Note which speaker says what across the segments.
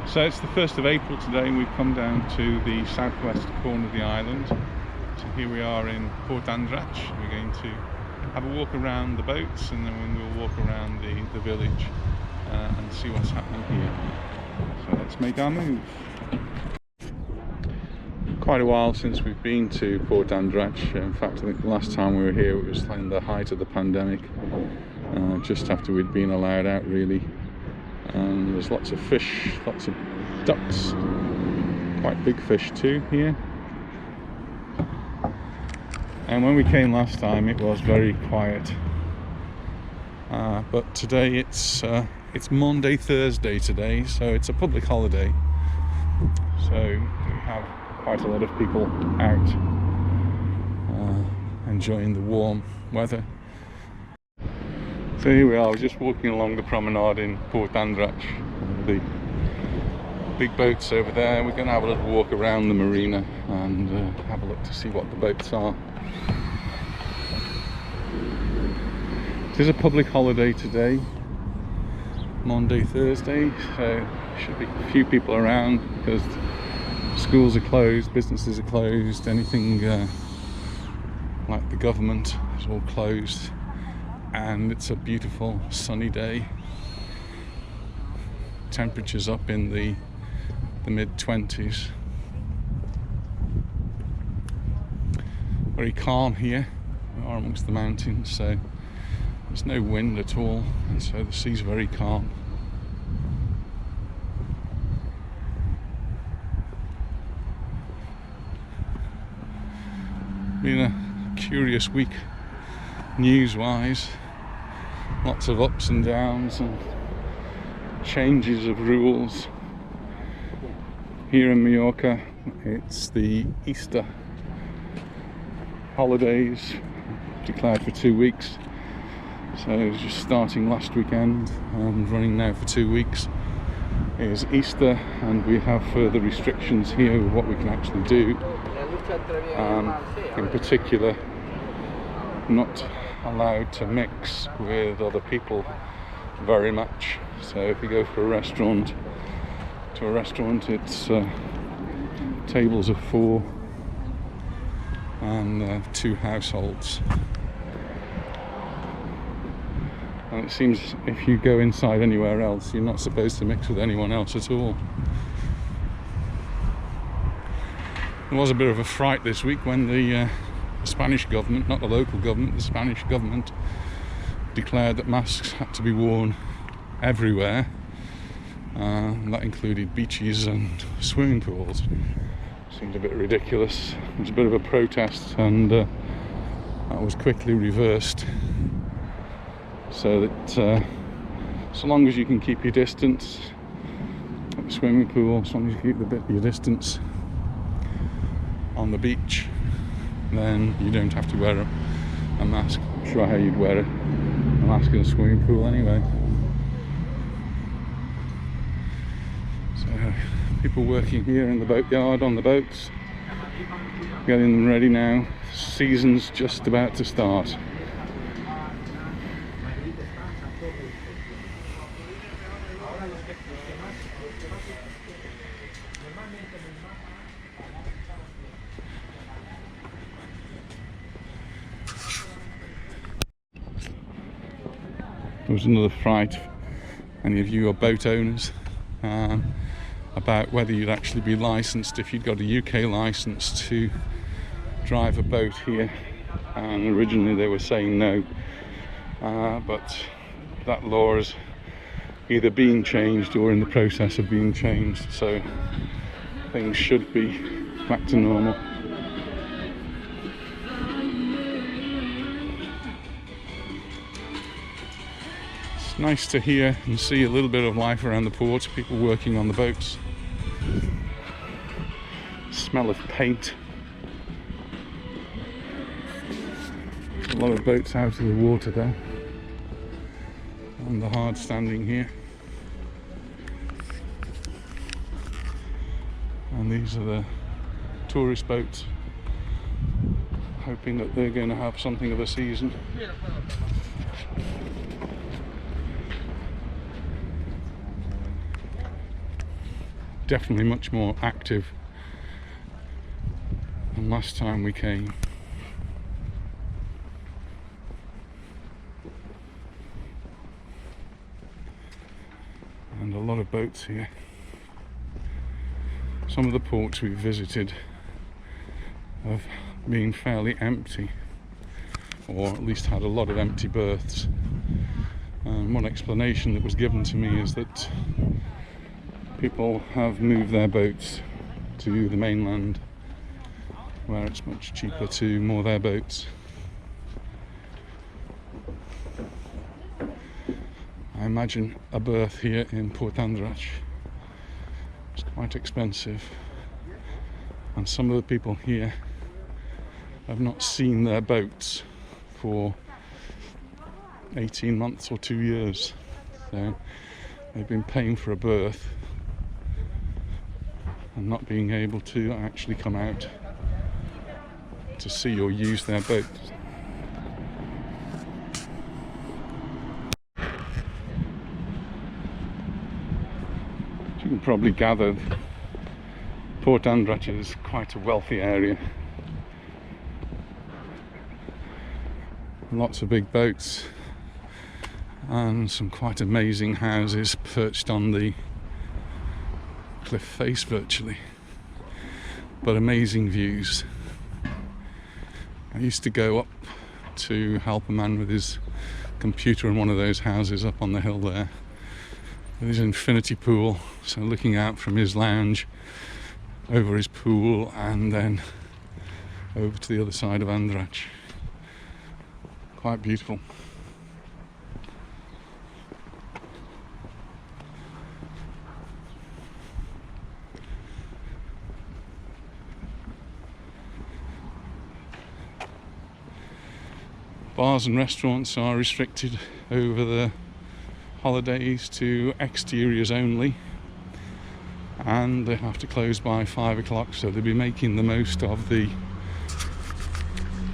Speaker 1: So it's the 1st of April today, and we've come down to the southwest corner of the island. So here we are in Port Andrach. We're going to have a walk around the boats, and then we'll walk around the village and see what's happening here. So let's make our move. Quite a while since we've been to Port Andrach. In fact, I think the last time we were here it was in the height of the pandemic, just after we'd been allowed out really. And there's lots of fish, lots of ducks, quite big fish too here. And when we came last time it was very quiet, but today it's Maunday Thursday today, so it's a public holiday, so we have quite a lot of people out enjoying the warm weather. So here we are, we're just walking along the promenade in Port Andrach. The big boats over there. We're going to have a little walk around the marina and have a look to see what the boats are. It is a public holiday today, Maunday Thursday, so there should be a few people around because schools are closed, businesses are closed, anything like the government is all closed. And it's a beautiful sunny day. Temperatures up in the mid-20s. Very calm here. We are amongst the mountains, so there's no wind at all, and so the sea's very calm. Been a curious week news-wise. Lots of ups and downs and changes of rules. Here in Mallorca, it's the Easter holidays, declared for 2 weeks. So it's just starting last weekend and running now for 2 weeks. It is Easter, and we have further restrictions here with what we can actually do. In particular, not allowed to mix with other people very much. So if you go for a restaurant, it's tables of 4 and 2 households. And it seems if you go inside anywhere else, you're not supposed to mix with anyone else at all. There was a bit of a fright this week when the Spanish government, not the local government, the Spanish government declared that masks had to be worn everywhere. That included beaches and swimming pools. Seemed a bit ridiculous. There was a bit of a protest, and that was quickly reversed. So that so long as you can keep your distance at the swimming pool, as long as you keep your distance on the beach, then you don't have to wear a mask. I'm sure how you'd wear a mask in a swimming pool anyway. So people working here in the boatyard on the boats, getting them ready now. Season's just about to start. There was another fright, any of you are boat owners, about whether you'd actually be licensed if you'd got a UK license to drive a boat here. And originally they were saying no, but that law has either been changed or in the process of being changed, so things should be back to normal. It's nice to hear and see a little bit of life around the port, people working on the boats. Smell of paint. A lot of boats out of the water there. On the hard standing here. And these are the tourist boats, hoping that they're going to have something of a season. definitely much more active than last time we came. And a lot of boats here. Some of the ports we've visited have been fairly empty, or at least had a lot of empty berths. And one explanation that was given to me is that people have moved their boats to the mainland, where it's much cheaper to moor their boats. I imagine a berth here in Port Andratx is quite expensive, and some of the people here have not seen their boats for 18 months or 2 years, so they've been paying for a berth and not being able to actually come out to see or use their boats. You can probably gather Port Andratx is quite a wealthy area. Lots of big boats and some quite amazing houses perched on the cliff face virtually, but amazing views. I used to go up to help a man with his computer in one of those houses up on the hill there, with his infinity pool, so looking out from his lounge over his pool and then over to the other side of Andratx. Quite beautiful. Bars and restaurants are restricted over the holidays to exteriors only, and they have to close by 5 o'clock, so they'll be making the most of the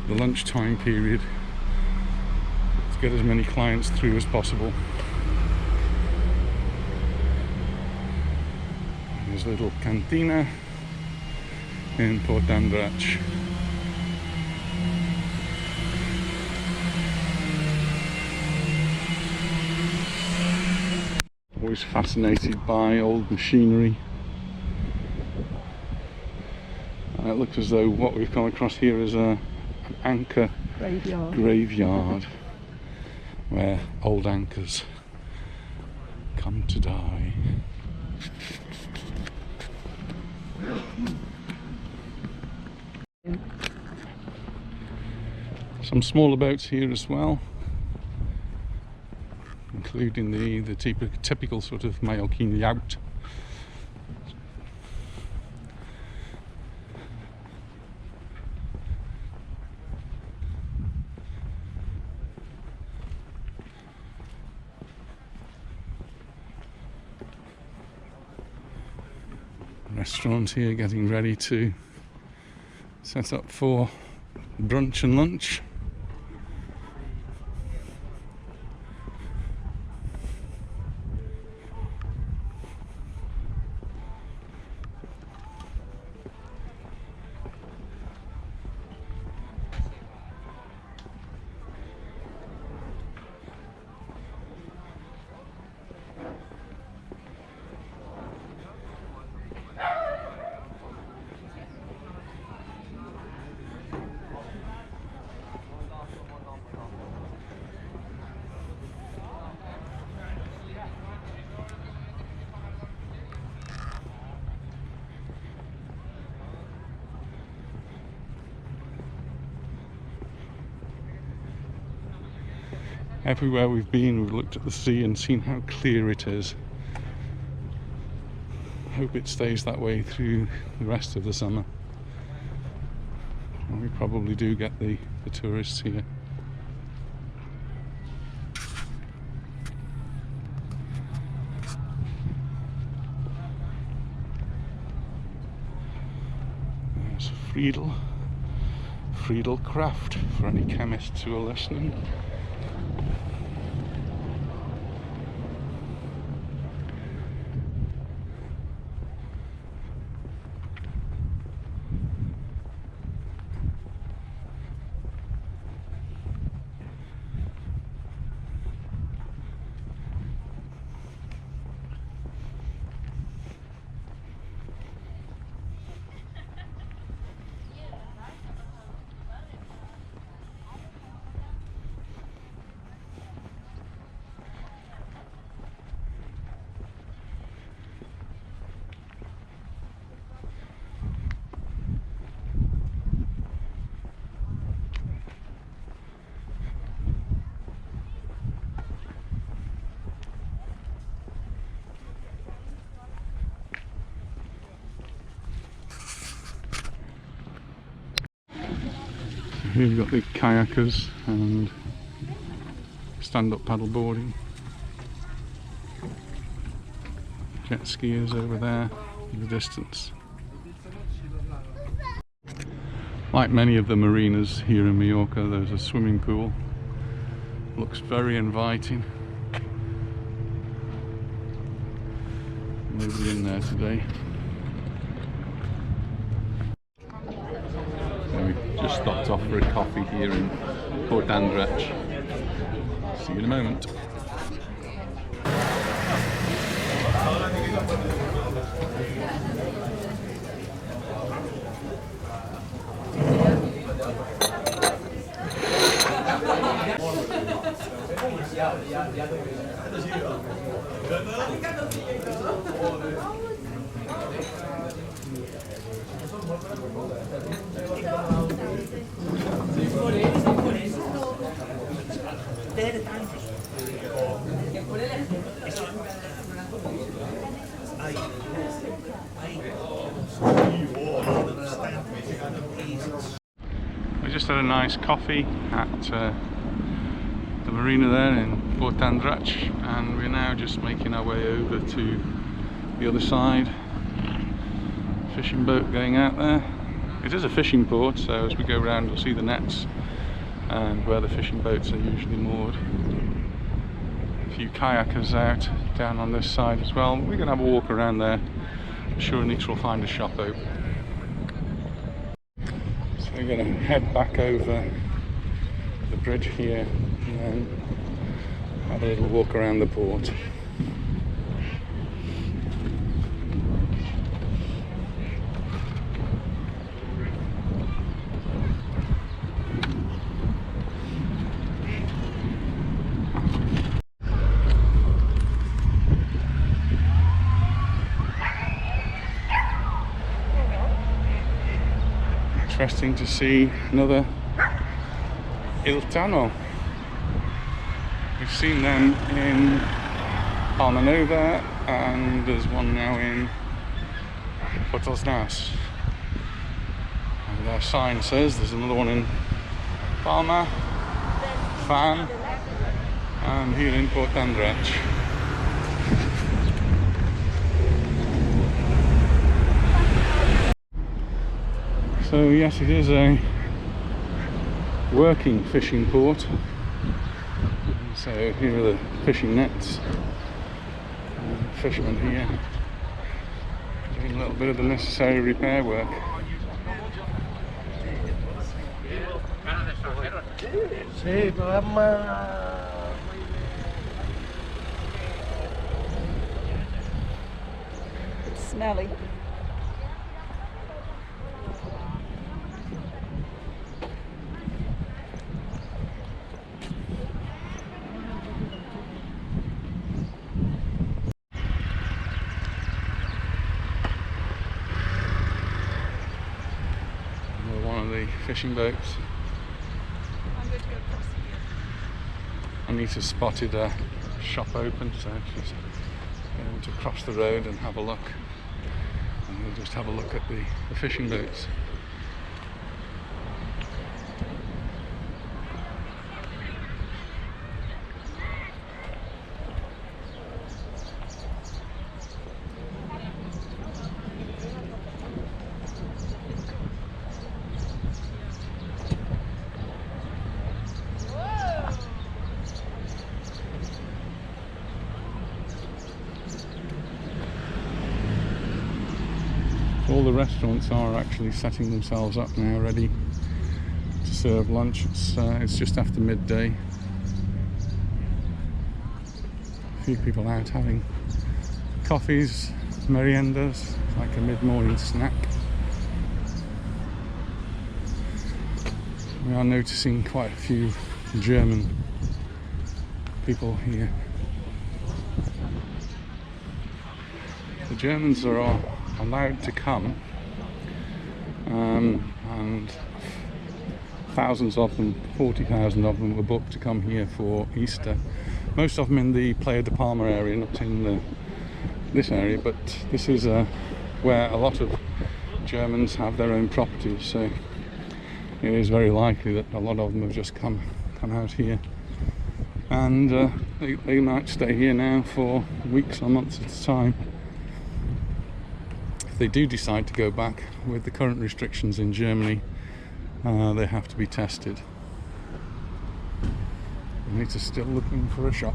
Speaker 1: lunchtime period to get as many clients through as possible. There's a little cantina in Port Andratx. Always fascinated by old machinery. And it looks as though what we've come across here is an anchor graveyard where old anchors come to die. Some smaller boats here as well, including the typical sort of Mallorquin yacht. Restaurant here getting ready to set up for brunch and lunch. Everywhere we've been, we've looked at the sea and seen how clear it is. Hope it stays that way through the rest of the summer. And we probably do get the tourists here. There's Friedel Craft for any chemists who are listening. Here we've got the kayakers and stand-up paddle boarding. Jet skiers over there in the distance. Like many of the marinas here in Mallorca, there's a swimming pool. Looks very inviting. Nobody in there today. So we just stopped off for a coffee here in Maunday. See you in a moment. We just had a nice coffee at the marina there in Maunday, and we're now just making our way over to the other side. Fishing boat going out there. It is a fishing port, so as we go around you'll see the nets and where the fishing boats are usually moored. A few kayakers out down on this side as well. We're going to have a walk around there. I'm sure Anita will find a shop open. So we're going to head back over the bridge here and then have a little walk around the port. Interesting to see another Iltano. We've seen them in Palmanova and there's one now in Nas. And their sign says there's another one in Palma, Fan, and here in Maunday. So yes, it is a working fishing port. So here are the fishing nets. Fishermen here doing a little bit of the necessary repair work.
Speaker 2: It's smelly.
Speaker 1: Fishing boats. Anita spotted a shop open, so she's going to cross the road and have a look. And we'll just have a look at the fishing boats. All the restaurants are actually setting themselves up now, ready to serve lunch. It's just after midday. A few people out having coffees, meriendas, like a mid-morning snack. We are noticing quite a few German people here. The Germans are all allowed to come, and thousands of them, 40,000 of them were booked to come here for Easter. Most of them in the Playa de Palma area, not in this area, but this is where a lot of Germans have their own properties, so it is very likely that a lot of them have just come out here, and they might stay here now for weeks or months at a time. If they do decide to go back, with the current restrictions in Germany, they have to be tested. Anita's still looking for a shop.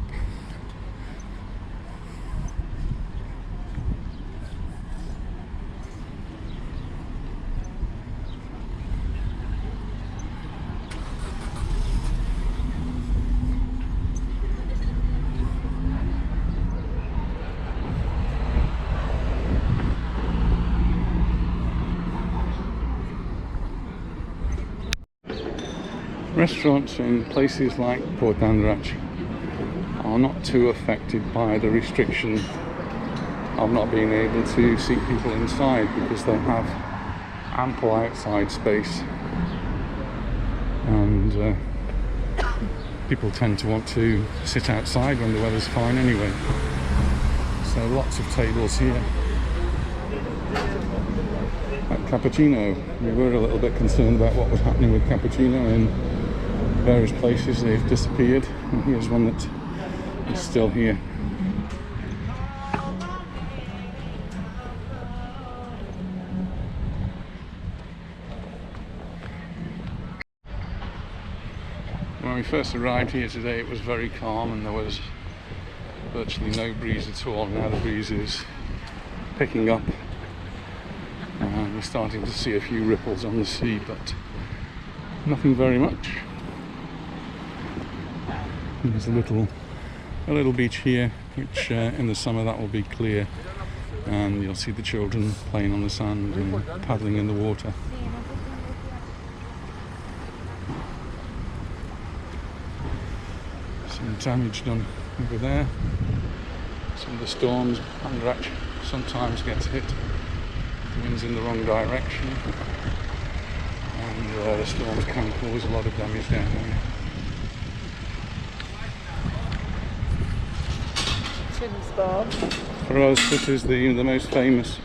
Speaker 1: Restaurants in places like Port Andratx are not too affected by the restriction of not being able to seat people inside, because they have ample outside space, and people tend to want to sit outside when the weather's fine anyway. So lots of tables here. At Cappuccino, we were a little bit concerned about what was happening with Cappuccino in various places. They've disappeared, and here's one that is still here. When we first arrived here today, it was very calm and there was virtually no breeze at all. Now the breeze is picking up and we're starting to see a few ripples on the sea, but nothing very much. There's a little beach here, which in the summer that will be clear, and you'll see the children playing on the sand and paddling in the water. Some damage done over there. Some of the storms, Andratx sometimes gets hit. The wind's in the wrong direction, and the storms can cause a lot of damage down there.
Speaker 2: Tim's bar.
Speaker 1: For us, this is the most famous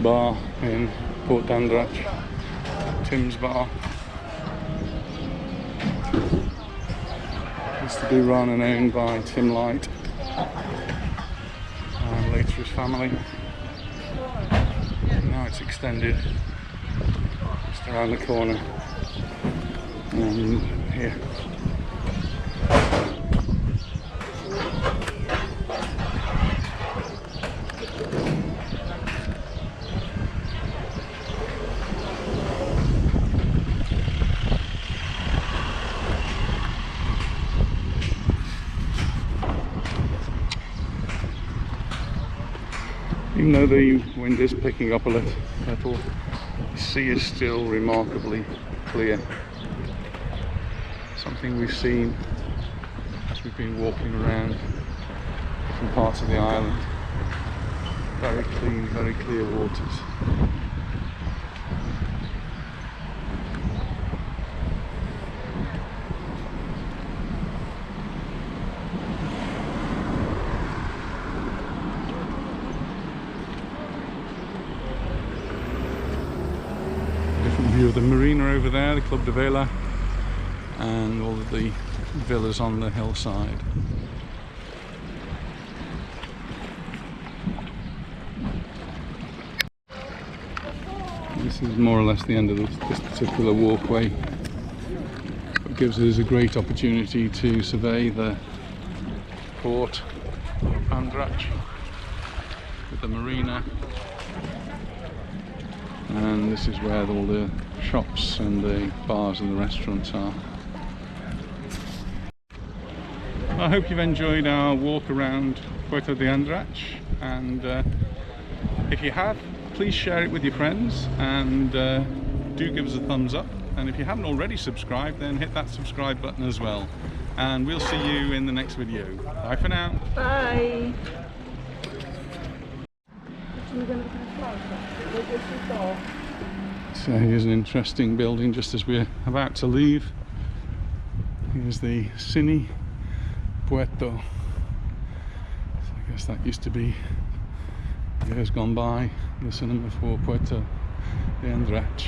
Speaker 1: bar in Port Andratx, Tim's Bar. Used to be run and owned by Tim Light, and later his family. Now it's extended just around the corner, and here. Even though the wind is picking up a little, the sea is still remarkably clear. Something we've seen as we've been walking around different parts of the island. Very clean, very clear waters. View of the marina over there, the Club de Vela, and all of the villas on the hillside. This is more or less the end of this particular walkway. It gives us a great opportunity to survey the port of Andratx with the marina. And this is where all the shops and the bars and the restaurants are. I hope you've enjoyed our walk around Puerto de Andratx, and if you have, please share it with your friends, and do give us a thumbs up, and if you haven't already subscribed, then hit that subscribe button as well, and we'll see you in the next video. Bye for now.
Speaker 2: Bye.
Speaker 1: So here's an interesting building just as we're about to leave. Here's the Cine Puerto. So I guess that used to be, years gone by, the cinema for Puerto de Andratx.